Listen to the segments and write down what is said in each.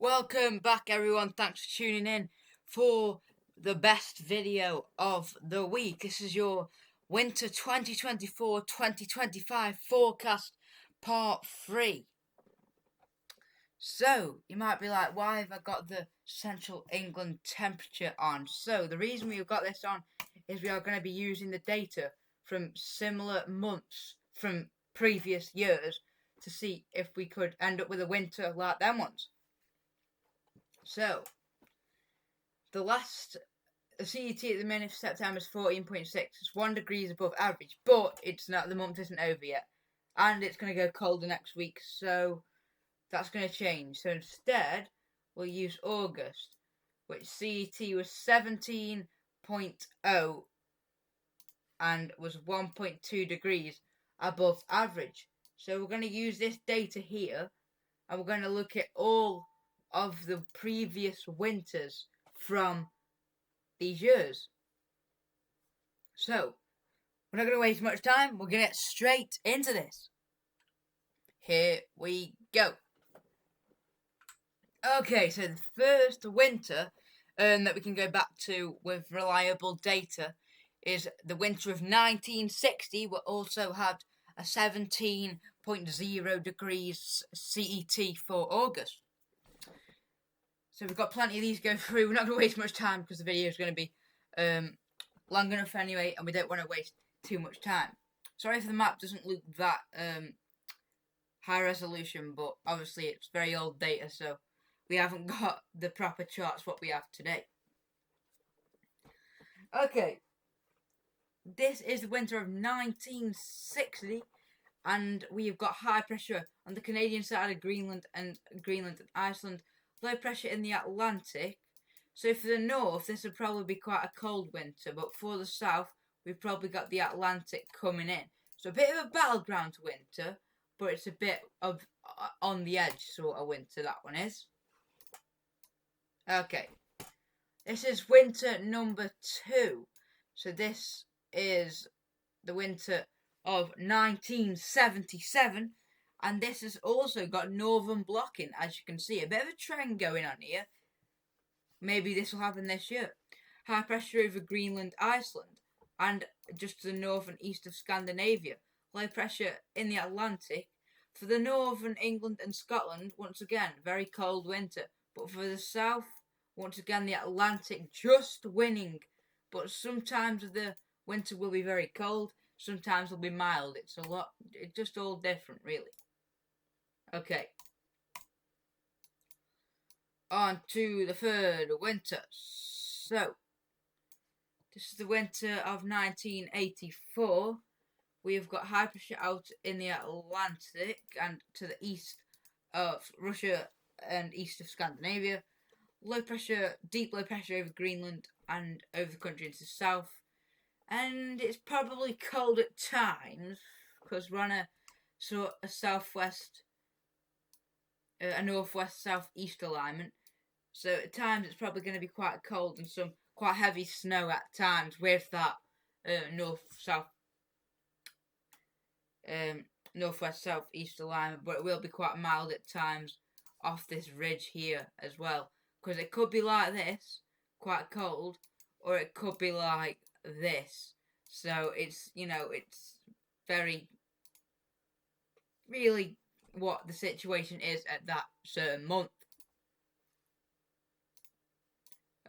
Welcome back everyone, thanks for tuning in for the best video of the week. This is your winter 2024-2025 forecast part 3. So, you might be like, why have I got the Central England temperature on? So, the reason we've got this on is we are going to be using the data from similar months from previous years to see if we could end up with a winter like them ones. So, the CET at the minute for September is 14.6. It's 1 degree above average, but the month isn't over yet. And it's going to go colder next week, so that's going to change. So instead, we'll use August, which CET was 17.0 and was 1.2 degrees above average. So we're going to use this data here, and we're going to look at all of the previous winters from these years. So, we're not going to waste much time. We're going to get straight into this. Here we go. Okay, so the first winter that we can go back to with reliable data is the winter of 1960. We also had a 17.0 degrees CET for August. So we've got plenty of these to go through. We're not going to waste much time because the video is going to be long enough anyway, and we don't want to waste too much time. Sorry if the map doesn't look that high resolution, but obviously it's very old data, so we haven't got the proper charts what we have today. Okay, this is the winter of 1960, and we've got high pressure on the Canadian side of Greenland and Iceland, low pressure in the Atlantic. So for the north, this would probably be quite a cold winter, but for the south, we've probably got the Atlantic coming in. So a bit of a battleground winter, but it's a bit of on the edge sort of winter, that one is. Okay, this is winter number 2. So this is the winter of 1977, and this has also got northern blocking, as you can see. A bit of a trend going on here. Maybe this will happen this year. High pressure over Greenland, Iceland, and just to the north and east of Scandinavia. Low pressure in the Atlantic. For the northern England and Scotland, once again, very cold winter. But for the south, once again, the Atlantic just winning. But sometimes the winter will be very cold, sometimes it'll be mild. It's just all different, really. Okay. On to the third winter. So, this is the winter of 1984. We have got high pressure out in the Atlantic and to the east of Russia and east of Scandinavia. Deep low pressure over Greenland and over the country into the south. And it's probably cold at times because we're on a northwest southeast alignment. So at times it's probably going to be quite cold and some quite heavy snow at times with that northwest southeast alignment, but it will be quite mild at times off this ridge here as well, because it could be like this, quite cold, or it could be like this. So it's very really what the situation is at that certain month.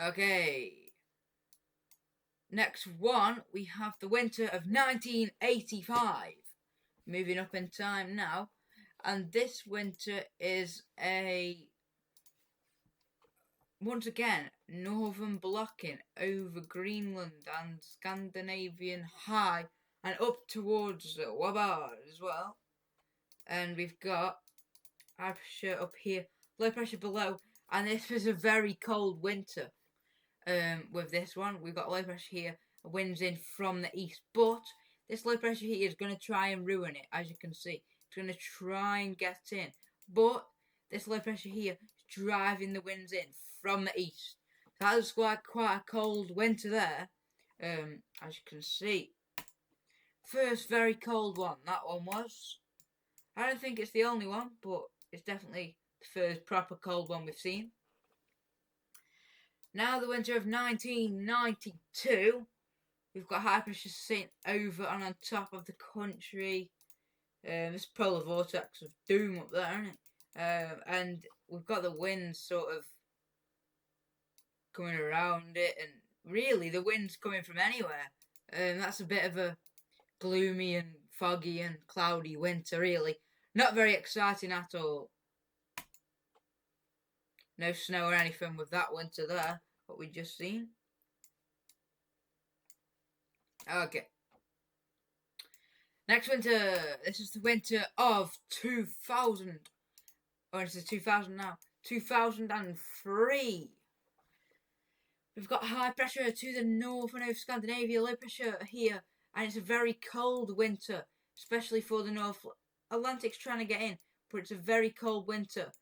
Okay. Next one, we have the winter of 1985. Moving up in time now. And this winter is once again, northern blocking over Greenland and Scandinavian high and up towards Svalbard as well. And we've got high pressure up here, low pressure below, and this was a very cold winter. With this one, we've got low pressure here, winds in from the east, but this low pressure here is going to try and ruin it, as you can see. It's going to try and get in, but this low pressure here is driving the winds in from the east. So that was quite a cold winter there, as you can see. First very cold one, that one was. I don't think it's the only one, but it's definitely the first proper cold one we've seen. Now the winter of 1992. We've got high pressure sitting over and on top of the country. This polar vortex of doom up there, isn't it? And we've got the wind sort of coming around it, and really the wind's coming from anywhere. That's a bit of a gloomy and foggy and cloudy winter, really. Not very exciting at all. No snow or anything with that winter there, what we just seen. Okay. Next winter, this is the winter of 2000. Oh, it's 2000 now. 2003. We've got high pressure to the north and over Scandinavia, low pressure here, and it's a very cold winter, especially for the North Atlantic's trying to get in, but it's a very cold winter.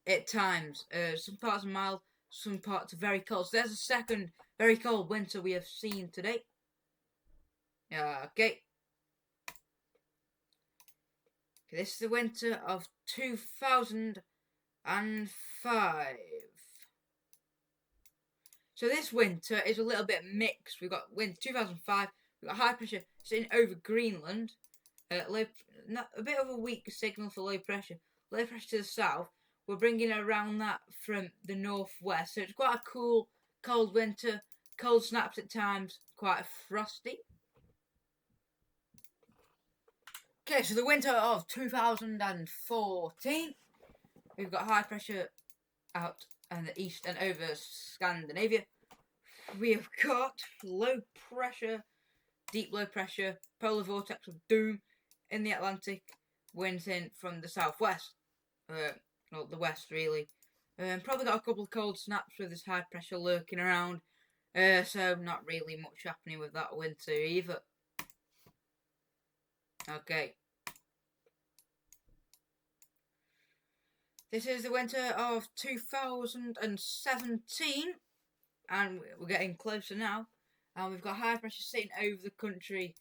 At times, some parts are mild, some parts are very cold. So there's a second very cold winter we have seen today. Okay. This is the winter of 2005. So this winter is a little bit mixed. We've got winter 2005. We've got high pressure sitting over Greenland. A bit of a weak signal for low pressure. Low pressure to the south. We're bringing around that from the northwest. So it's quite a cool, cold winter. Cold snaps at times. Quite frosty. Okay, so the winter of 2014. We've got high pressure out and the east and over Scandinavia. We have got low pressure, deep low pressure, polar vortex of doom in the Atlantic, winds in from the southwest, well, the west really. Probably got a couple of cold snaps with this high pressure lurking around, so not really much happening with that winter either. Okay. This is the winter of 2017, and we're getting closer now. And we've got high pressure sitting over the country,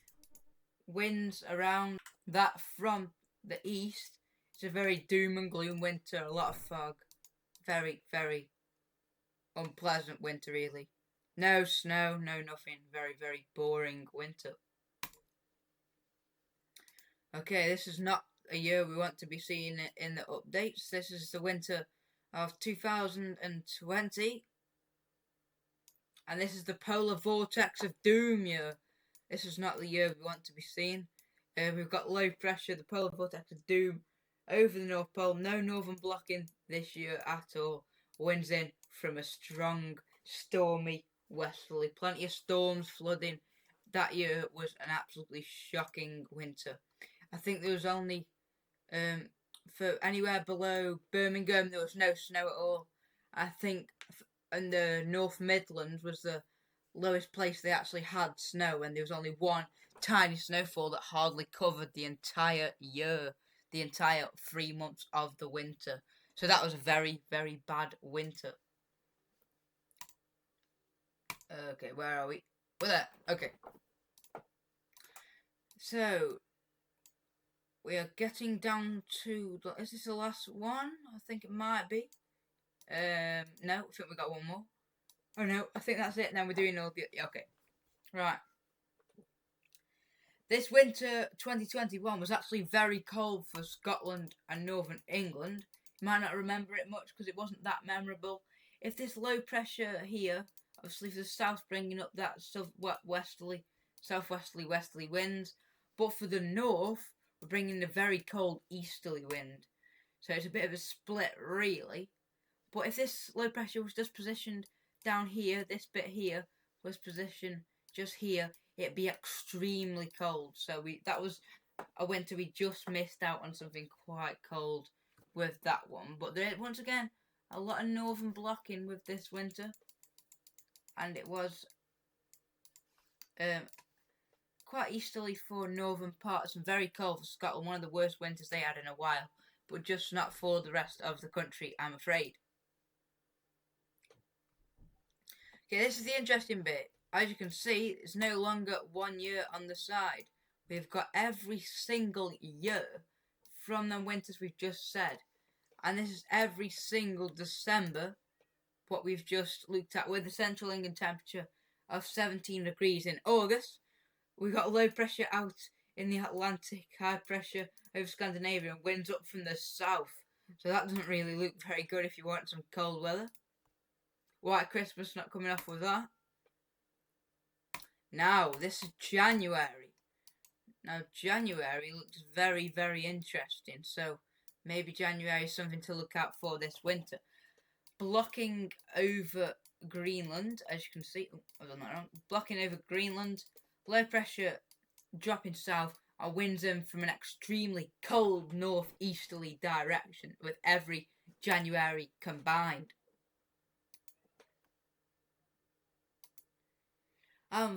winds around that from the east. It's a very doom and gloom winter, a lot of fog. Very, very unpleasant winter, really. No snow, no nothing. Very, very boring winter. Okay, this is not a year we want to be seeing it in the updates. This is the winter of 2020. And this is the polar vortex of doom year. This is not the year we want to be seeing. We've got low pressure, the polar vortex of doom over the North Pole. No northern blocking this year at all. Winds in from a strong, stormy westerly. Plenty of storms, flooding. That year was an absolutely shocking winter. I think there was only, for anywhere below Birmingham, there was no snow at all. I think in the North Midlands was the lowest place they actually had snow, and there was only one tiny snowfall that hardly covered the entire year, the entire 3 months of the winter. So that was a very, very bad winter. Okay, where are we? We're there. Okay. So we are getting down to. Is this the last one? I think it might be. No, I think we got one more. Oh no, I think that's it. Now we're doing all the. Okay, right. This winter 2021 was actually very cold for Scotland and Northern England. You might not remember it much because it wasn't that memorable. If this low pressure here, obviously for the south, bringing up that southwesterly winds, but for the north, we're bringing a very cold easterly wind. So it's a bit of a split, really. But if this low pressure was just positioned down here, this bit here was positioned just here, it'd be extremely cold. So that was a winter we just missed out on something quite cold with that one. But there, once again, a lot of northern blocking with this winter, and it was quite easterly for northern parts and very cold for Scotland. One of the worst winters they had in a while, but just not for the rest of the country, I'm afraid. Okay, this is the interesting bit. As you can see, it's no longer 1 year on the side. We've got every single year from the winters we've just said. and this is every single December, what we've just looked at, with the central England temperature of 17 degrees in August. We've got low pressure out in the Atlantic, high pressure over Scandinavia, and winds up from the south. So that doesn't really look very good if you want some cold weather. White Christmas not coming off with that. Now, this is January. Now, January looks very, very interesting. So, maybe January is something to look out for this winter. Blocking over Greenland, as you can see. Oh, I've done that wrong. Blocking over Greenland. Low pressure dropping south. Our winds in from an extremely cold northeasterly direction with every January combined.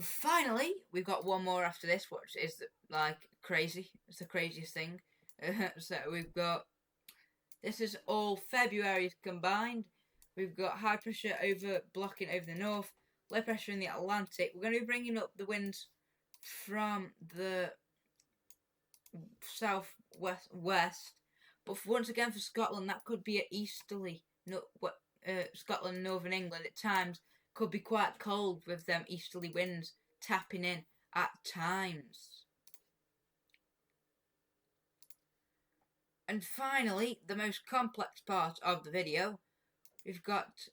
Finally, we've got one more after this, which is like crazy. It's the craziest thing. So we've got, this is all February's combined. We've got high pressure blocking over the north, low pressure in the Atlantic. We're going to be bringing up the winds from the southwest, but once again for Scotland, that could be an easterly. Scotland and Northern England at times could be quite cold with them easterly winds tapping in at times. And finally, the most complex part of the video, we've got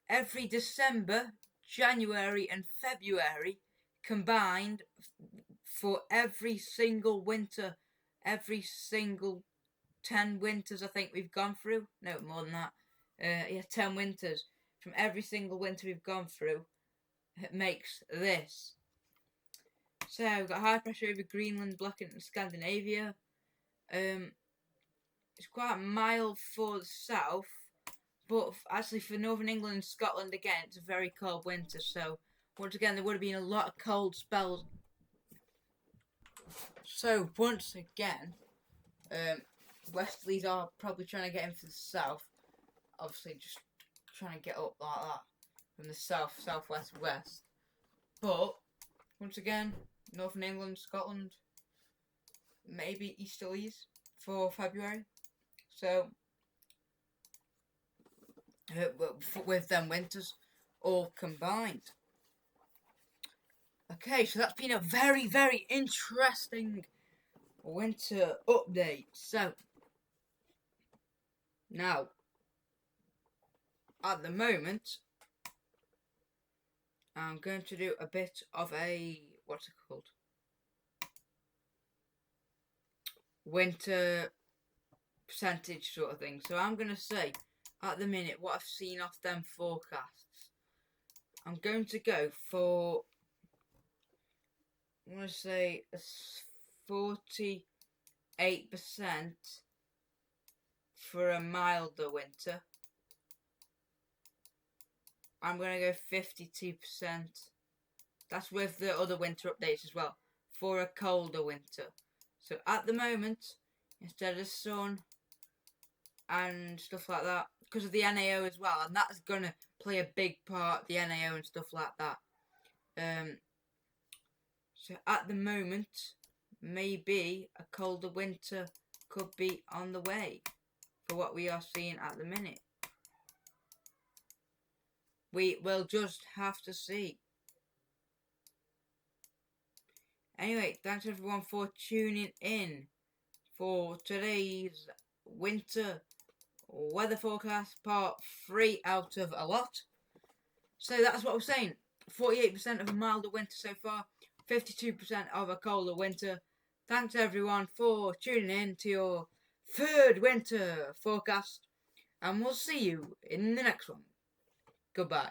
every December, January and February combined for every single winter, every single 10 winters I think we've gone through. No, more than that. 10 winters. From every single winter we've gone through, it makes this. So we've got high pressure over Greenland, blocking Scandinavia. It's quite mild for the south, but actually for Northern England and Scotland again, it's a very cold winter. So once again, there would have been a lot of cold spells. So once again, westerlies are probably trying to get in for the south. Obviously, just trying to get up like that from the south, southwest, west. But once again, Northern England, Scotland, maybe easterlies for February. So with them winters all combined. Okay, so that's been a very, very interesting winter update. So now, at the moment, I'm going to do a bit of a, what's it called? Winter percentage sort of thing. So I'm going to say, at the minute, what I've seen off them forecasts. I'm going to go for, I'm going to say 48% for a milder winter. I'm going to go 52%. That's with the other winter updates as well. For a colder winter. So at the moment, instead of sun and stuff like that, because of the NAO as well, and that's going to play a big part, the NAO and stuff like that. So at the moment, maybe a colder winter could be on the way for what we are seeing at the minute. We will just have to see. Anyway, thanks everyone for tuning in for today's winter weather forecast part 3 out of a lot. So that's what I was saying. 48% of a milder winter so far, 52% of a colder winter. Thanks everyone for tuning in to your third winter forecast, and we'll see you in the next one. Goodbye.